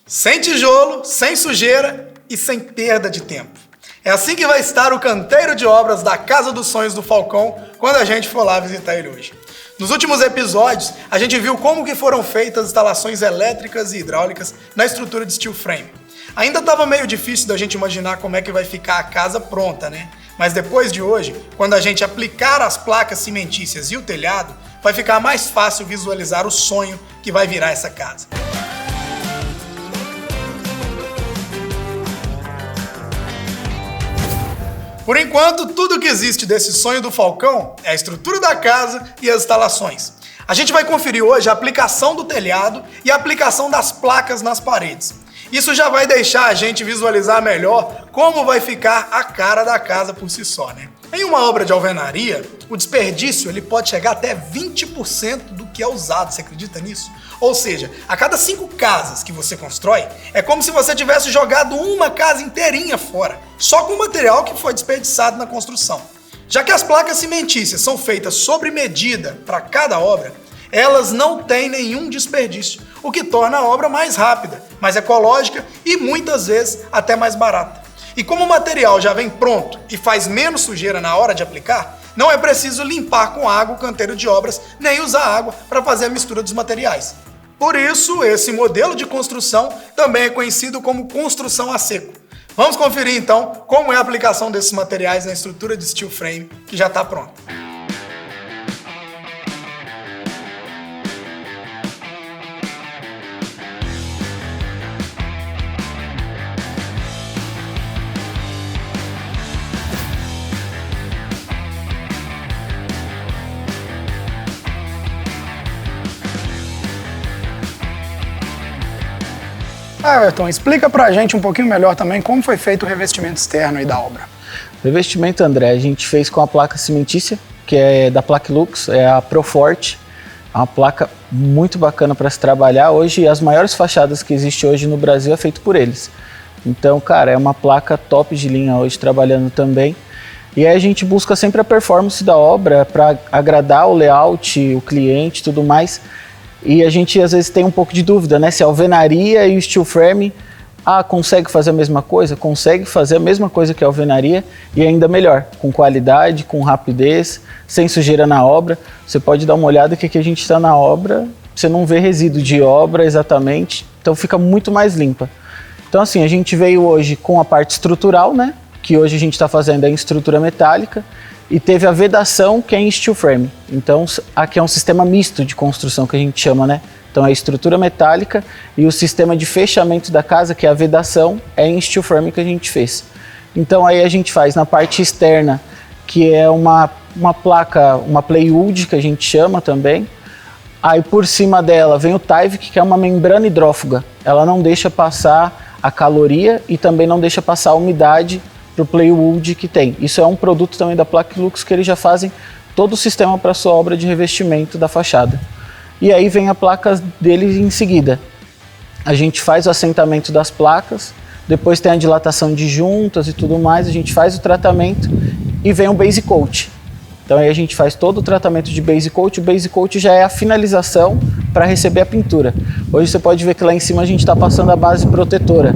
Sem tijolo, sem sujeira e sem perda de tempo. É assim que vai estar o canteiro de obras da Casa dos Sonhos do Falcão quando a gente for lá visitar ele hoje. Nos últimos episódios, a gente viu como que foram feitas instalações elétricas e hidráulicas na estrutura de steel frame. Ainda estava meio difícil da gente imaginar como é que vai ficar a casa pronta, né? Mas depois de hoje, quando a gente aplicar as placas cimentícias e o telhado, vai ficar mais fácil visualizar o sonho que vai virar essa casa. Por enquanto, tudo que existe desse sonho do Falcão é a estrutura da casa e as instalações. A gente vai conferir hoje a aplicação do telhado e a aplicação das placas nas paredes. Isso já vai deixar a gente visualizar melhor como vai ficar a cara da casa por si só, né? Em uma obra de alvenaria, o desperdício ele pode chegar até 20% do que é usado, você acredita nisso? Ou seja, a cada 5 casas que você constrói, é como se você tivesse jogado uma casa inteirinha fora, só com o material que foi desperdiçado na construção. Já que as placas cimentícias são feitas sob medida para cada obra, elas não têm nenhum desperdício, o que torna a obra mais rápida, mais ecológica e muitas vezes até mais barata. E como o material já vem pronto e faz menos sujeira na hora de aplicar, não é preciso limpar com água o canteiro de obras, nem usar água para fazer a mistura dos materiais. Por isso, esse modelo de construção também é conhecido como construção a seco. Vamos conferir então como é a aplicação desses materiais na estrutura de steel frame que já está pronta. Everton, explica pra gente um pouquinho melhor também como foi feito o revestimento externo aí da obra. O revestimento, André, a gente fez com a placa cimentícia, que é da Placilux, é a Proforte. É uma placa muito bacana para se trabalhar. Hoje, as maiores fachadas que existem hoje no Brasil é feito por eles. Então, cara, é uma placa top de linha hoje trabalhando também. E aí a gente busca sempre a performance da obra para agradar o layout, o cliente e tudo mais. E a gente às vezes tem um pouco de dúvida, né? Se a alvenaria e o steel frame, consegue fazer a mesma coisa? Consegue fazer a mesma coisa que a alvenaria e ainda melhor, com qualidade, com rapidez, sem sujeira na obra. Você pode dar uma olhada que aqui a gente está na obra, você não vê resíduo de obra exatamente, então fica muito mais limpa. Então assim, a gente veio hoje com a parte estrutural, né? Que hoje a gente está fazendo em estrutura metálica, e teve a vedação, que é em steel frame. Então, aqui é um sistema misto de construção que a gente chama, né? Então, é a estrutura metálica e o sistema de fechamento da casa, que é a vedação, é em steel frame que a gente fez. Então, aí a gente faz na parte externa, que é uma placa, uma plywood, que a gente chama também. Aí, por cima dela, vem o Tyvek, que é uma membrana hidrófuga. Ela não deixa passar a caloria e também não deixa passar a umidade para o plywood que tem. Isso é um produto também da Placilux que eles já fazem todo o sistema para a sua obra de revestimento da fachada. E aí vem a placa deles em seguida. A gente faz o assentamento das placas, depois tem a dilatação de juntas e tudo mais, a gente faz o tratamento e vem o base coat. Então aí a gente faz todo o tratamento de base coat, o base coat já é a finalização para receber a pintura. Hoje você pode ver que lá em cima a gente está passando a base protetora.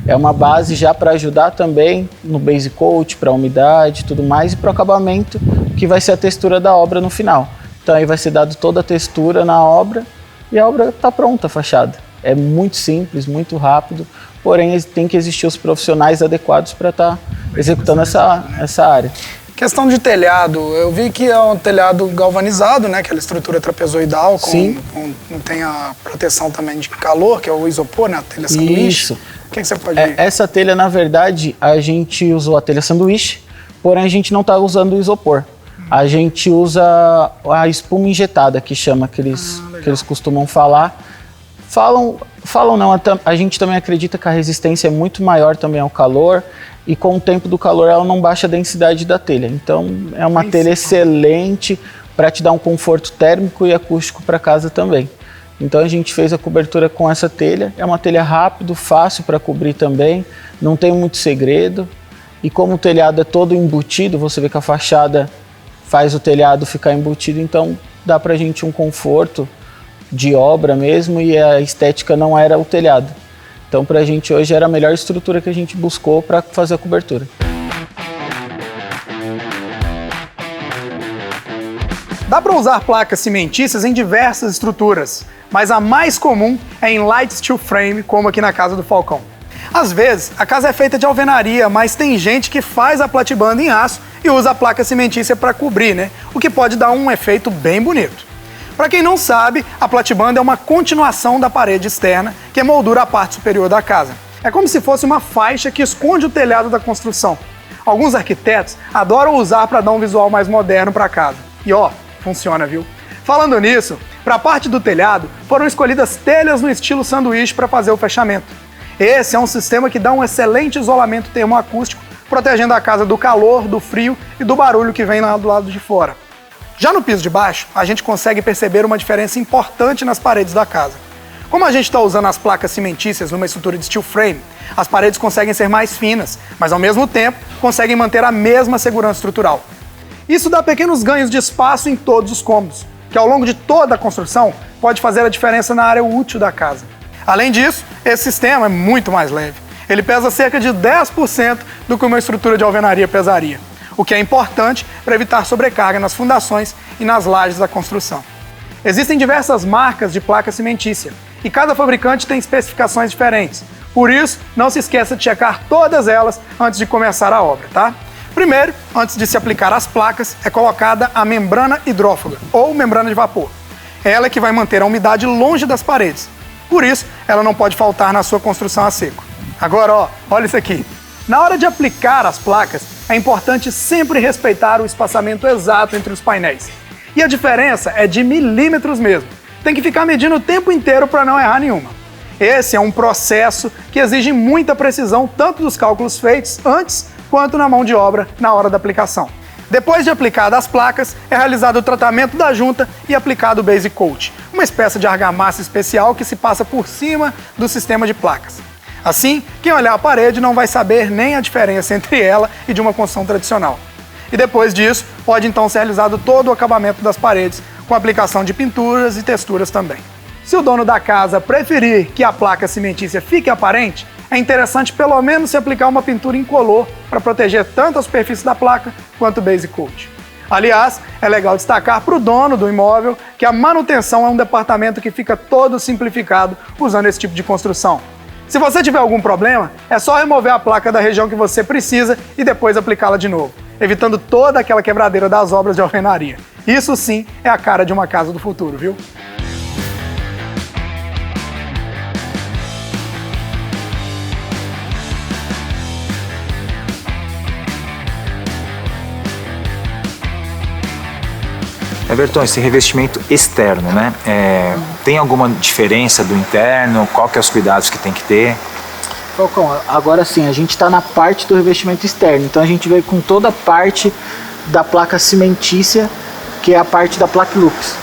É uma base já para ajudar também no base coat, para a umidade e tudo mais, e para o acabamento, que vai ser a textura da obra no final. Então aí vai ser dado toda a textura na obra e a obra está pronta, a fachada. É muito simples, muito rápido, porém tem que existir os profissionais adequados para estar executando essa área. Questão de telhado, eu vi que é um telhado galvanizado, né? Aquela estrutura trapezoidal, tem a proteção também de calor, que é o isopor, né? A telha sanduíche. Isso. O que você pode ver? Essa telha, na verdade, a gente usou a telha sanduíche, porém a gente não está usando o isopor. A gente usa a espuma injetada, que chama, que eles costumam falar. Falam não, a gente também acredita que a resistência é muito maior também ao calor e com o tempo do calor ela não baixa a densidade da telha. Então é uma telha excelente para te dar um conforto térmico e acústico para casa também. Então a gente fez a cobertura com essa telha, é uma telha rápido, fácil para cobrir também, não tem muito segredo. E como o telhado é todo embutido, você vê que a fachada faz o telhado ficar embutido, então dá pra gente um conforto de obra mesmo e a estética não era o telhado. Então, para a gente hoje era a melhor estrutura que a gente buscou para fazer a cobertura. Dá para usar placas cimentícias em diversas estruturas, mas a mais comum é em light steel frame, como aqui na casa do Falcão. Às vezes, a casa é feita de alvenaria, mas tem gente que faz a platibanda em aço e usa a placa cimentícia para cobrir, né? O que pode dar um efeito bem bonito. Para quem não sabe, a platibanda é uma continuação da parede externa que moldura a parte superior da casa. É como se fosse uma faixa que esconde o telhado da construção. Alguns arquitetos adoram usar para dar um visual mais moderno para a casa. E ó, funciona, viu? Falando nisso, para a parte do telhado, foram escolhidas telhas no estilo sanduíche para fazer o fechamento. Esse é um sistema que dá um excelente isolamento termoacústico, protegendo a casa do calor, do frio e do barulho que vem lá do lado de fora. Já no piso de baixo, a gente consegue perceber uma diferença importante nas paredes da casa. Como a gente está usando as placas cimentícias numa estrutura de steel frame, as paredes conseguem ser mais finas, mas ao mesmo tempo conseguem manter a mesma segurança estrutural. Isso dá pequenos ganhos de espaço em todos os cômodos, que ao longo de toda a construção pode fazer a diferença na área útil da casa. Além disso, esse sistema é muito mais leve. Ele pesa cerca de 10% do que uma estrutura de alvenaria pesaria, o que é importante para evitar sobrecarga nas fundações e nas lajes da construção. Existem diversas marcas de placa cimentícia e cada fabricante tem especificações diferentes. Por isso, não se esqueça de checar todas elas antes de começar a obra, tá? Primeiro, antes de se aplicar as placas, é colocada a membrana hidrófuga, ou membrana de vapor. Ela é que vai manter a umidade longe das paredes. Por isso, ela não pode faltar na sua construção a seco. Agora, ó, olha isso aqui. Na hora de aplicar as placas, é importante sempre respeitar o espaçamento exato entre os painéis. E a diferença é de milímetros mesmo. Tem que ficar medindo o tempo inteiro para não errar nenhuma. Esse é um processo que exige muita precisão, tanto dos cálculos feitos antes quanto na mão de obra na hora da aplicação. Depois de aplicadas as placas, é realizado o tratamento da junta e aplicado o Base Coat, uma espécie de argamassa especial que se passa por cima do sistema de placas. Assim, quem olhar a parede não vai saber nem a diferença entre ela e de uma construção tradicional. E depois disso, pode então ser realizado todo o acabamento das paredes, com aplicação de pinturas e texturas também. Se o dono da casa preferir que a placa cimentícia fique aparente, é interessante pelo menos se aplicar uma pintura incolor para proteger tanto a superfície da placa quanto o Base Coat. Aliás, é legal destacar para o dono do imóvel que a manutenção é um departamento que fica todo simplificado usando esse tipo de construção. Se você tiver algum problema, é só remover a placa da região que você precisa e depois aplicá-la de novo, evitando toda aquela quebradeira das obras de alvenaria. Isso sim é a cara de uma casa do futuro, viu? Everton, esse revestimento externo, né? Tem alguma diferença do interno? Qual que é os cuidados que tem que ter? Falcão, agora sim, a gente está na parte do revestimento externo, então a gente veio com toda a parte da placa cimentícia, que é a parte da Plaquelux,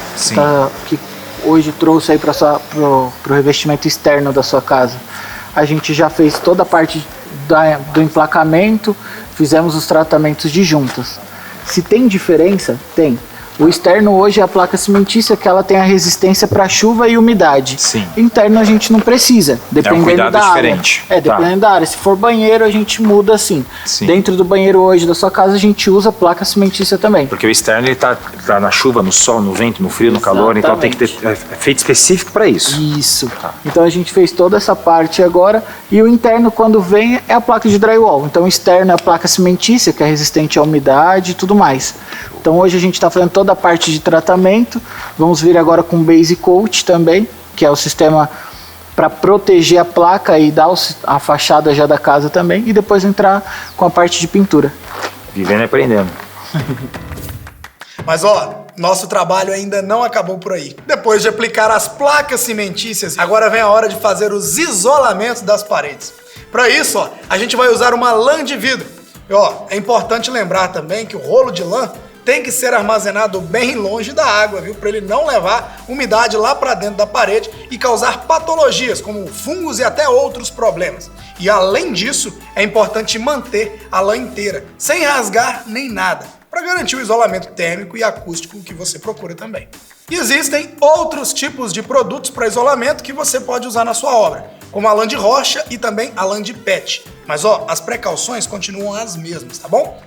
que hoje trouxe aí para o revestimento externo da sua casa. A gente já fez toda a parte do emplacamento, fizemos os tratamentos de juntas. Se tem diferença? Tem. O externo hoje é a placa cimentícia, que ela tem a resistência para chuva e umidade. Sim. Interno a gente não precisa, dependendo cuidado da diferente. área. Dependendo da área. Se for banheiro, a gente muda assim. Sim. Dentro do banheiro hoje da sua casa, a gente usa placa cimentícia também. Porque o externo ele tá na chuva, no sol, no vento, no frio, no calor, então tem que ter feito específico para isso. Isso. Então a gente fez toda essa parte agora, e o interno, quando vem, é a placa de drywall. Então o externo é a placa cimentícia, que é resistente à umidade e tudo mais. Então hoje a gente está fazendo toda a parte de tratamento, vamos vir agora com Base Coat também, que é o sistema para proteger a placa e dar a fachada já da casa também, e depois entrar com a parte de pintura. Vivendo e aprendendo. Mas ó, nosso trabalho ainda não acabou por aí. Depois de aplicar as placas cimentícias, agora vem a hora de fazer os isolamentos das paredes. Para isso, ó, a gente vai usar uma lã de vidro. E ó, é importante lembrar também que o rolo de lã tem que ser armazenado bem longe da água, viu? Para ele não levar umidade lá para dentro da parede e causar patologias, como fungos e até outros problemas. E além disso, é importante manter a lã inteira, sem rasgar nem nada, para garantir o isolamento térmico e acústico que você procura também. E existem outros tipos de produtos para isolamento que você pode usar na sua obra, como a lã de rocha e também a lã de PET. Mas ó, as precauções continuam as mesmas, tá bom?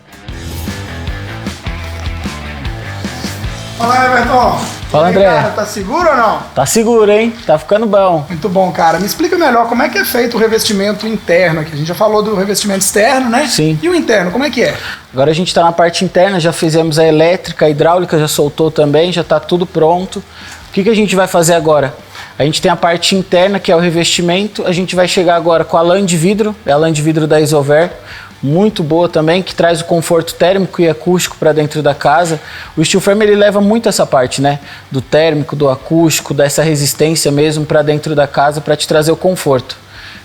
Fala, Everton. Fala, André. Cara, tá seguro ou não? Tá seguro, hein? Tá ficando bom. Muito bom, cara. Me explica melhor como é que é feito o revestimento interno aqui. A gente já falou do revestimento externo, né? Sim. E o interno, como é que é? Agora a gente tá na parte interna, já fizemos a elétrica, a hidráulica já soltou também, já tá tudo pronto. O que a gente vai fazer agora? A gente tem a parte interna, que é o revestimento. A gente vai chegar agora com a lã de vidro, é a lã de vidro da Isover. Muito boa também, que traz o conforto térmico e acústico para dentro da casa. O steel frame ele leva muito essa parte, né? Do térmico, do acústico, dessa resistência mesmo para dentro da casa para te trazer o conforto.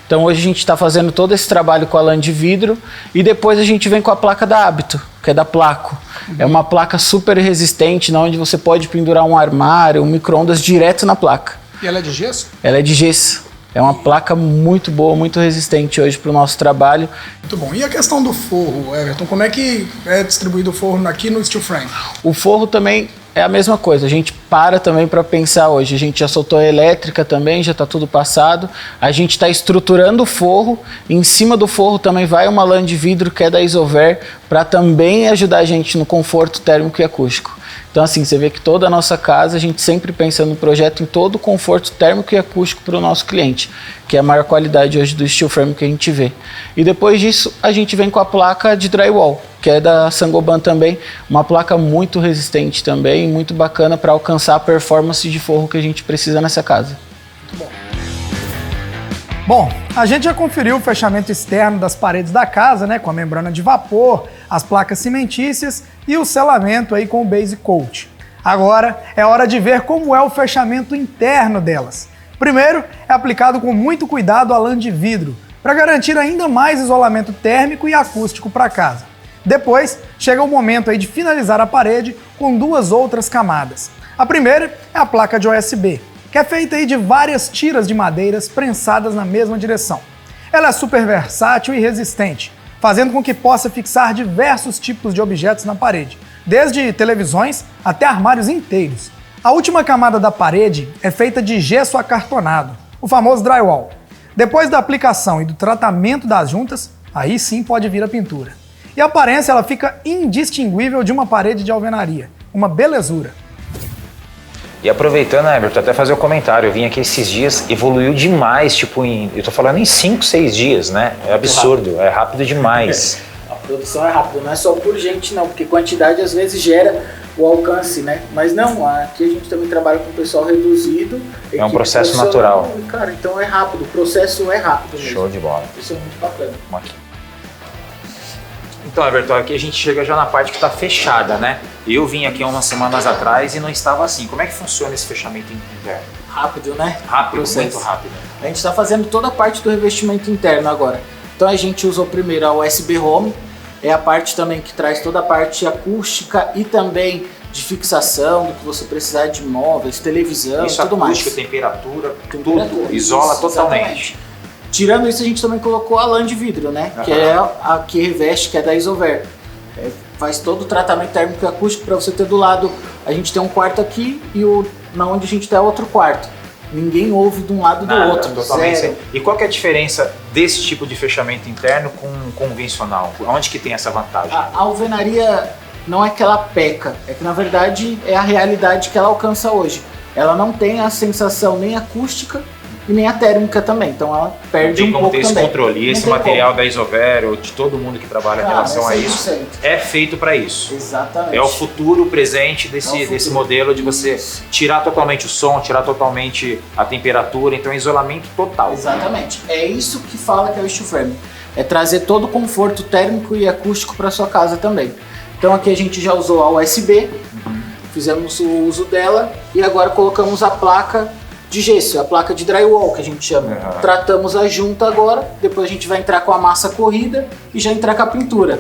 Então hoje a gente está fazendo todo esse trabalho com a lã de vidro e depois a gente vem com a placa da Hábito, que é da Placo. É uma placa super resistente, onde você pode pendurar um armário, um micro-ondas direto na placa. E ela é de gesso? Ela é de gesso. É uma placa muito boa, muito resistente hoje para o nosso trabalho. Muito bom. E a questão do forro, Everton? Como é que é distribuído o forro aqui no steel frame? O forro também é a mesma coisa. A gente para também para pensar hoje. A gente já soltou a elétrica também, já está tudo passado. A gente está estruturando o forro. Em cima do forro também vai uma lã de vidro que é da Isover para também ajudar a gente no conforto térmico e acústico. Então assim, você vê que toda a nossa casa, a gente sempre pensa no projeto em todo o conforto térmico e acústico para o nosso cliente, que é a maior qualidade hoje do steel frame que a gente vê. E depois disso, a gente vem com a placa de drywall, que é da Saint-Gobain também, uma placa muito resistente também, muito bacana para alcançar a performance de forro que a gente precisa nessa casa. Muito bom. Bom, a gente já conferiu o fechamento externo das paredes da casa, né, com a membrana de vapor, as placas cimentícias e o selamento aí com o base coat. Agora é hora de ver como é o fechamento interno delas. Primeiro, é aplicado com muito cuidado a lã de vidro, para garantir ainda mais isolamento térmico e acústico para a casa. Depois, chega o momento aí de finalizar a parede com duas outras camadas. A primeira é a placa de OSB, que é feita aí de várias tiras de madeiras prensadas na mesma direção. Ela é super versátil e resistente, fazendo com que possa fixar diversos tipos de objetos na parede, desde televisões até armários inteiros. A última camada da parede é feita de gesso acartonado, o famoso drywall. Depois da aplicação e do tratamento das juntas, aí sim pode vir a pintura. E a aparência ela fica indistinguível de uma parede de alvenaria, uma belezura. E aproveitando, Everton, até fazer o comentário, eu vim aqui esses dias, evoluiu demais, tipo, eu tô falando em 5, 6 dias, né? É absurdo, é rápido demais. A produção é rápida, não é só por gente não, porque quantidade às vezes gera o alcance, né? Mas não, aqui a gente também trabalha com pessoal reduzido. É um processo natural. Cara, então é rápido, o processo é rápido mesmo. Show de bola. Isso é muito bacana. Vamos aqui. Então, Everton, aqui a gente chega já na parte que está fechada, né? Eu vim aqui umas semanas atrás e não estava assim. Como é que funciona esse fechamento interno? Rápido, né? Rápido, Processo. muito rápido. A gente está fazendo toda a parte do revestimento interno agora. Então a gente usou primeiro a USB Home, é a parte também que traz toda a parte acústica e também de fixação, do que você precisar de móveis, televisão, isso, tudo mais. Acústica, temperatura, tudo. Isola totalmente. Exatamente. Tirando isso, a gente também colocou a lã de vidro, né? Que é a que reveste, que é da Isover. Faz todo o tratamento térmico e acústico para você ter do lado. A gente tem um quarto aqui e na onde a gente tem outro quarto. Ninguém ouve de um lado do outro. Totalmente. Zero. E qual que é a diferença desse tipo de fechamento interno com o convencional? Onde que tem essa vantagem? A alvenaria não é que ela peca, é que na verdade é a realidade que ela alcança hoje. Ela não tem a sensação nem acústica e nem a térmica também, então ela perde um pouco também. Não tem esse controle, e esse material da Isover ou de todo mundo que trabalha em relação a isso, é feito para isso. Exatamente. É o futuro presente desse modelo de você tirar totalmente o som, tirar totalmente a temperatura, então é isolamento total. Exatamente. É isso que fala que é o steel frame. É trazer todo o conforto térmico e acústico para sua casa também. Então aqui a gente já usou a USB, fizemos o uso dela e agora colocamos a placa de gesso, a placa de drywall que a gente chama. Tratamos a junta agora, depois a gente vai entrar com a massa corrida e já entrar com a pintura.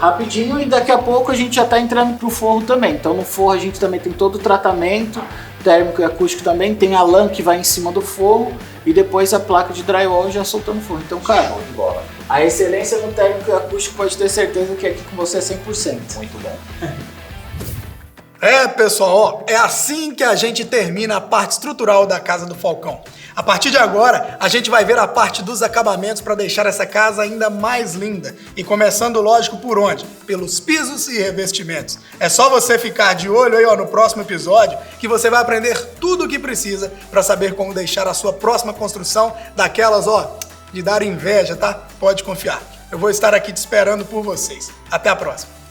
Rapidinho e daqui a pouco a gente já está entrando pro forro também. Então no forro a gente também tem todo o tratamento térmico e acústico também, tem a lã que vai em cima do forro e depois a placa de drywall já soltando o forro. Então, cara, a excelência no térmico e acústico pode ter certeza que aqui com você é 100%. Muito bom. É, pessoal, ó, é assim que a gente termina a parte estrutural da Casa do Falcão. A partir de agora, a gente vai ver a parte dos acabamentos para deixar essa casa ainda mais linda. E começando, lógico, por onde? Pelos pisos e revestimentos. É só você ficar de olho aí, ó, no próximo episódio, que você vai aprender tudo o que precisa para saber como deixar a sua próxima construção daquelas, ó, de dar inveja, tá? Pode confiar. Eu vou estar aqui te esperando por vocês. Até a próxima.